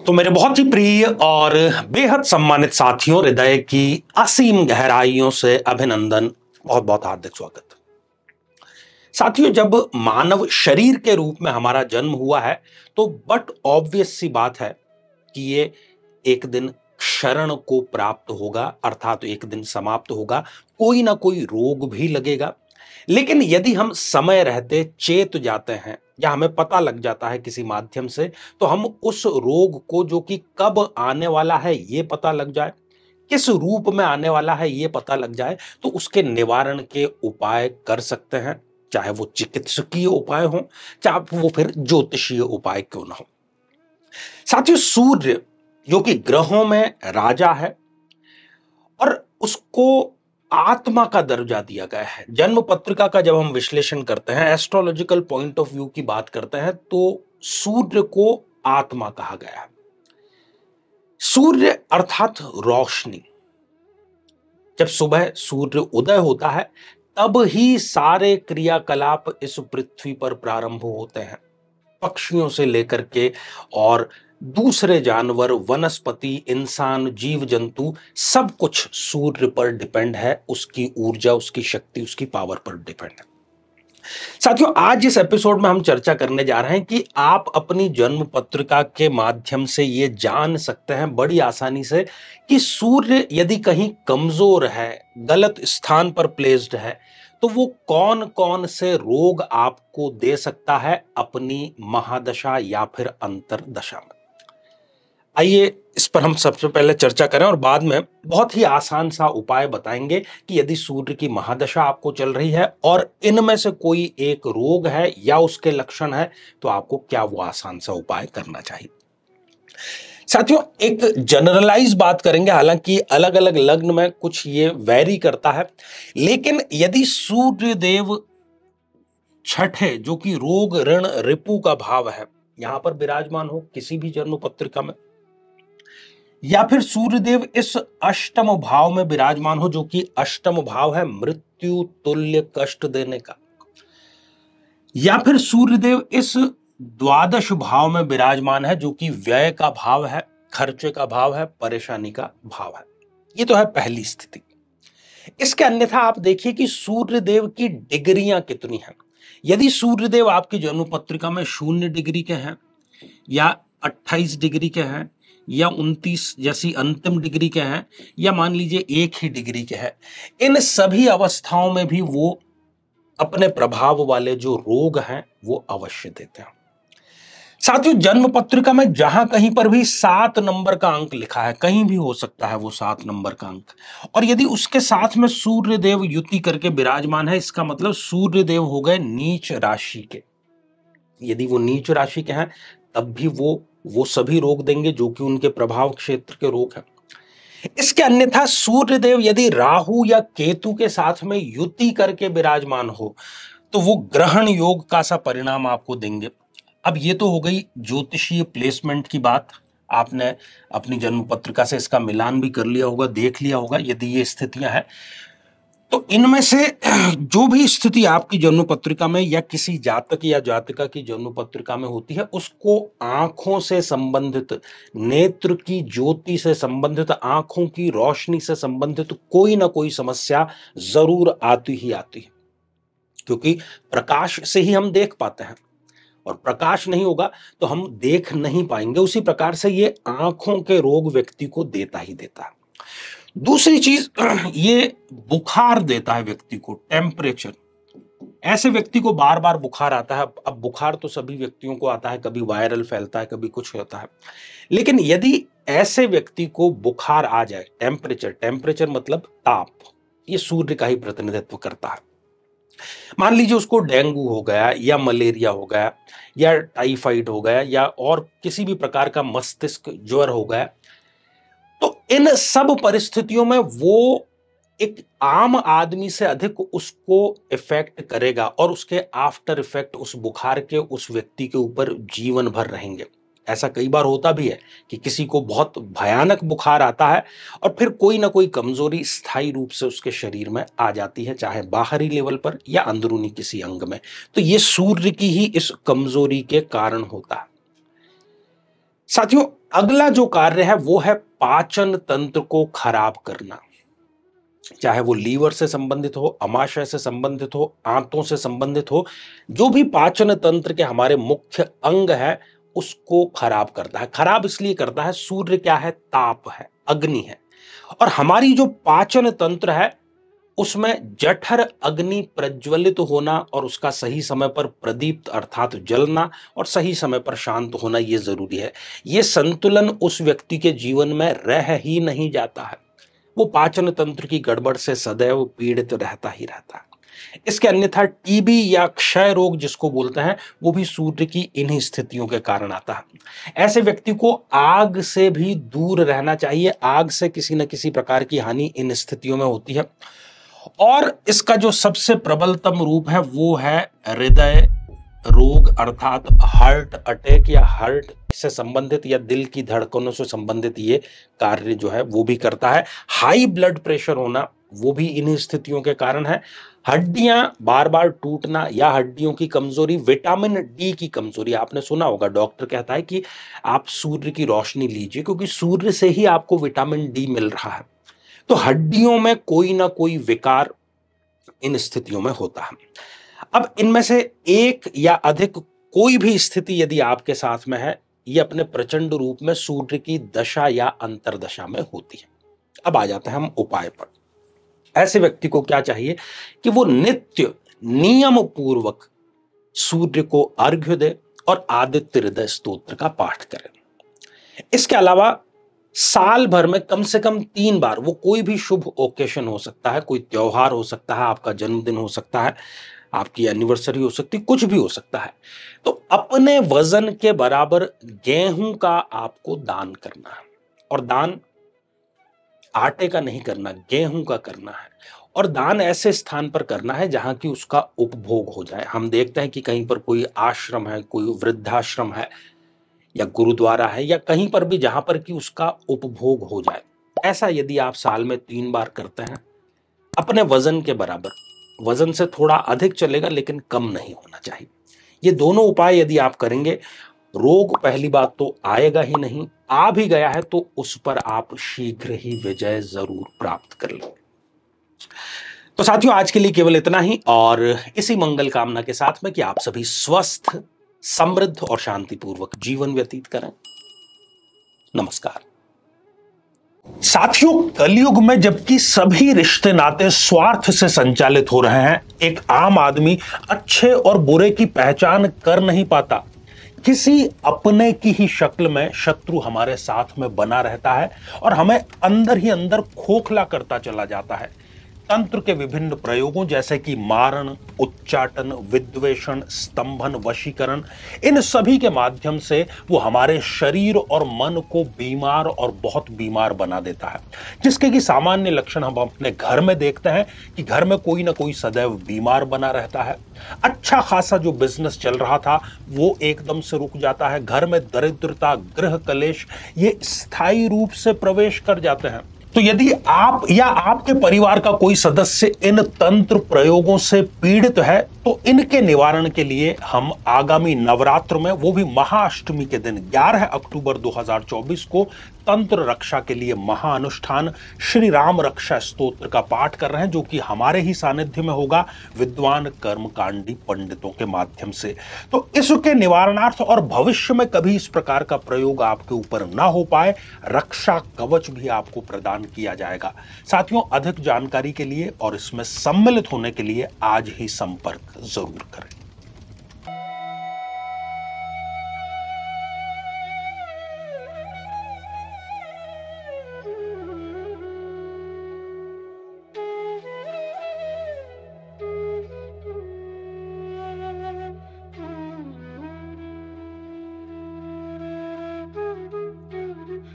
तो मेरे बहुत ही प्रिय और बेहद सम्मानित साथियों, हृदय की असीम गहराइयों से अभिनंदन, बहुत बहुत हार्दिक स्वागत। साथियों, जब मानव शरीर के रूप में हमारा जन्म हुआ है तो बट ऑब्वियस सी बात है कि ये एक दिन क्षरण को प्राप्त होगा, अर्थात एक दिन समाप्त होगा। कोई ना कोई रोग भी लगेगा, लेकिन यदि हम समय रहते चेत जाते हैं या हमें पता लग जाता है किसी माध्यम से, तो हम उस रोग को, जो कि कब आने वाला है ये पता लग जाए, किस रूप में आने वाला है ये पता लग जाए, तो उसके निवारण के उपाय कर सकते हैं, चाहे वो चिकित्सकीय उपाय हो, चाहे वो फिर ज्योतिषीय उपाय क्यों ना हो। साथियों, सूर्य जो कि ग्रहों में राजा है और उसको आत्मा का दर्जा दिया गया है। जन्म पत्रिका का जब हम विश्लेषण करते हैं, एस्ट्रोलॉजिकल पॉइंट ऑफ व्यू की बात करते हैं, तो सूर्य को आत्मा कहा गया है। सूर्य अर्थात रोशनी। जब सुबह सूर्य उदय होता है तब ही सारे क्रियाकलाप इस पृथ्वी पर प्रारंभ होते हैं। पक्षियों से लेकर के और दूसरे जानवर, वनस्पति, इंसान, जीव जंतु, सब कुछ सूर्य पर डिपेंड है। उसकी ऊर्जा, उसकी शक्ति, उसकी पावर पर डिपेंड है। साथियों, आज इस एपिसोड में हम चर्चा करने जा रहे हैं कि आप अपनी जन्म पत्रिका के माध्यम से ये जान सकते हैं बड़ी आसानी से कि सूर्य यदि कहीं कमजोर है, गलत स्थान पर प्लेस्ड है, तो वो कौन कौन से रोग आपको दे सकता है अपनी महादशा या फिर अंतरदशा में। आइए इस पर हम सबसे पहले चर्चा करें और बाद में बहुत ही आसान सा उपाय बताएंगे कि यदि सूर्य की महादशा आपको चल रही है और इनमें से कोई एक रोग है या उसके लक्षण है, तो आपको क्या वो आसान सा उपाय करना चाहिए। साथियों, एक जनरलाइज बात करेंगे, हालांकि अलग अलग लग्न में कुछ ये वैरी करता है, लेकिन यदि सूर्य देव छठे, जो कि रोग ऋण रिपु का भाव है, यहां पर विराजमान हो किसी भी जन्म पत्रिका में, या फिर सूर्यदेव इस अष्टम भाव में विराजमान हो, जो कि अष्टम भाव है मृत्यु तुल्य कष्ट देने का, या फिर सूर्यदेव इस द्वादश भाव में विराजमान है, जो कि व्यय का भाव है, खर्चे का भाव है, परेशानी का भाव है। ये तो है पहली स्थिति। इसके अन्यथा आप देखिए कि सूर्यदेव की डिग्रियां कितनी हैं। यदि सूर्यदेव आपकी जन्म पत्रिका में 0 डिग्री के हैं या 28 डिग्री के हैं या 29 जैसी अंतिम डिग्री के हैं, या मान लीजिए 1 ही डिग्री के हैं, इन सभी अवस्थाओं में भी वो अपने प्रभाव वाले जो रोग हैं वो अवश्य देते हैं। साथियों, जन्म पत्रिका में जहां कहीं पर भी 7 नंबर का अंक लिखा है, कहीं भी हो सकता है वो 7 नंबर का अंक, और यदि उसके साथ में सूर्यदेव युति करके विराजमान है, इसका मतलब सूर्यदेव हो गए नीच राशि के। यदि वो नीच राशि के हैं तब भी वो सभी रोग देंगे जो कि उनके प्रभाव क्षेत्र के रोग हैं। इसके अन्यथा सूर्यदेव यदि राहु या केतु के साथ में युति करके विराजमान हो, तो वो ग्रहण योग का सा परिणाम आपको देंगे। अब ये तो हो गई ज्योतिषीय प्लेसमेंट की बात। आपने अपनी जन्म पत्रिका से इसका मिलान भी कर लिया होगा, देख लिया होगा यदि ये स्थितियां हैं। तो इनमें से जो भी स्थिति आपकी जन्म पत्रिका में या किसी जातक या जातिका की जन्म पत्रिका में होती है, उसको आंखों से संबंधित, नेत्र की ज्योति से संबंधित, आंखों की रोशनी से संबंधित कोई ना कोई समस्या जरूर आती ही आती है, क्योंकि प्रकाश से ही हम देख पाते हैं और प्रकाश नहीं होगा तो हम देख नहीं पाएंगे। उसी प्रकार से ये आंखों के रोग व्यक्ति को देता ही देता है। दूसरी चीज, ये बुखार देता है व्यक्ति को, टेम्परेचर। ऐसे व्यक्ति को बार बार बुखार आता है। अब बुखार तो सभी व्यक्तियों को आता है, कभी वायरल फैलता है, कभी कुछ होता है, लेकिन यदि ऐसे व्यक्ति को बुखार आ जाए, टेम्परेचर मतलब ताप, ये सूर्य का ही प्रतिनिधित्व करता है। मान लीजिए उसको डेंगू हो गया या मलेरिया हो गया या टाइफाइड हो गया या और किसी भी प्रकार का मस्तिष्क ज्वर हो गया, तो इन सब परिस्थितियों में वो एक आम आदमी से अधिक उसको इफेक्ट करेगा और उसके आफ्टर इफेक्ट उस बुखार के उस व्यक्ति के ऊपर जीवन भर रहेंगे। ऐसा कई बार होता भी है कि किसी को बहुत भयानक बुखार आता है और फिर कोई ना कोई कमजोरी स्थायी रूप से उसके शरीर में आ जाती है, चाहे बाहरी लेवल पर या अंदरूनी किसी अंग में। तो ये सूर्य की ही इस कमजोरी के कारण होता है। साथियों, अगला जो कार्य है वो है पाचन तंत्र को खराब करना, चाहे वो लीवर से संबंधित हो, अमाशय से संबंधित हो, आंतों से संबंधित हो, जो भी पाचन तंत्र के हमारे मुख्य अंग है उसको खराब करता है। खराब इसलिए करता है, सूर्य क्या है, ताप है, अग्नि है, और हमारी जो पाचन तंत्र है उसमें जठर अग्नि प्रज्वलित होना और उसका सही समय पर प्रदीप्त अर्थात जलना और सही समय पर शांत होना ये जरूरी है। ये संतुलन उस व्यक्ति के जीवन में रह ही नहीं जाता है, वो पाचन तंत्र की गड़बड़ से सदैव पीड़ित रहता ही रहता है। इसके अन्यथा टीबी या क्षय रोग जिसको बोलते हैं वो भी सूर्य की इन्हीं स्थितियों के कारण आता है। ऐसे व्यक्ति को आग से भी दूर रहना चाहिए, आग से किसी न किसी प्रकार की हानि इन स्थितियों में होती है। और इसका जो सबसे प्रबलतम रूप है वो है हृदय रोग अर्थात हार्ट अटैक या हार्ट से संबंधित या दिल की धड़कनों से संबंधित ये कार्य जो है वो भी करता है। हाई ब्लड प्रेशर होना वो भी इन्हीं स्थितियों के कारण है। हड्डियां बार बार टूटना या हड्डियों की कमजोरी, विटामिन डी की कमजोरी, आपने सुना होगा डॉक्टर कहता है कि आप सूर्य की रोशनी लीजिए क्योंकि सूर्य से ही आपको विटामिन डी मिल रहा है। तो हड्डियों में कोई ना कोई विकार इन स्थितियों में होता है। अब इनमें से एक या अधिक कोई भी स्थिति यदि आपके साथ में है, ये अपने प्रचंड रूप में सूर्य की दशा या अंतरदशा में होती है। अब आ जाते हैं हम उपाय पर। ऐसे व्यक्ति को क्या चाहिए कि वो नित्य नियम पूर्वक सूर्य को अर्घ्य दे और आदित्य हृदय स्तोत्र का पाठ करें। इसके अलावा साल भर में कम से कम 3 बार, वो कोई भी शुभ ओकेशन हो सकता है, कोई त्योहार हो सकता है, आपका जन्मदिन हो सकता है, आपकी एनिवर्सरी हो सकती है, कुछ भी हो सकता है, तो अपने वजन के बराबर गेहूं का आपको दान करना है। और दान आटे का नहीं करना, गेहूं का करना है। और दान ऐसे स्थान पर करना है जहां की उसका उपभोग हो जाए। हम देखते हैं कि कहीं पर कोई आश्रम है, कोई वृद्धाश्रम है या गुरुद्वारा है या कहीं पर भी जहां पर कि उसका उपभोग हो जाए। ऐसा यदि आप साल में 3 बार करते हैं अपने वजन के बराबर, वजन से थोड़ा अधिक चलेगा लेकिन कम नहीं होना चाहिए, ये दोनों उपाय यदि आप करेंगे, रोग पहली बात तो आएगा ही नहीं, आ भी गया है तो उस पर आप शीघ्र ही विजय जरूर प्राप्त कर लेंगे। तो साथियों आज के लिए केवल इतना ही, और इसी मंगल कामना के साथ में कि आप सभी स्वस्थ, समृद्ध और शांतिपूर्वक जीवन व्यतीत करें। नमस्कार। साथियों कलयुग में जबकि सभी रिश्ते नाते स्वार्थ से संचालित हो रहे हैं, एक आम आदमी अच्छे और बुरे की पहचान कर नहीं पाता। किसी अपने की ही शक्ल में शत्रु हमारे साथ में बना रहता है और हमें अंदर ही अंदर खोखला करता चला जाता है। तंत्र के विभिन्न प्रयोगों जैसे कि मारण, उच्चाटन, विद्वेषण, स्तंभन, वशीकरण, इन सभी के माध्यम से वो हमारे शरीर और मन को बीमार और बहुत बीमार बना देता है, जिसके कि सामान्य लक्षण हम अपने घर में देखते हैं कि घर में कोई ना कोई सदैव बीमार बना रहता है। अच्छा खासा जो बिजनेस चल रहा था वो एकदम से रुक जाता है। घर में दरिद्रता, गृह कलेश ये स्थायी रूप से प्रवेश कर जाते हैं। तो यदि आप या आपके परिवार का कोई सदस्य इन तंत्र प्रयोगों से पीड़ित है तो इनके निवारण के लिए हम आगामी नवरात्र में, वो भी महाअष्टमी के दिन 11 अक्टूबर 2024 को तंत्र रक्षा के लिए महाअनुष्ठान श्री राम रक्षा स्तोत्र का पाठ कर रहे हैं, जो कि हमारे ही सानिध्य में होगा विद्वान कर्मकांडी पंडितों के माध्यम से। तो इसके निवारणार्थ और भविष्य में कभी इस प्रकार का प्रयोग आपके ऊपर ना हो पाए, रक्षा कवच भी आपको प्रदान किया जाएगा। साथियों अधिक जानकारी के लिए और इसमें सम्मिलित होने के लिए आज ही संपर्क जरूर करें।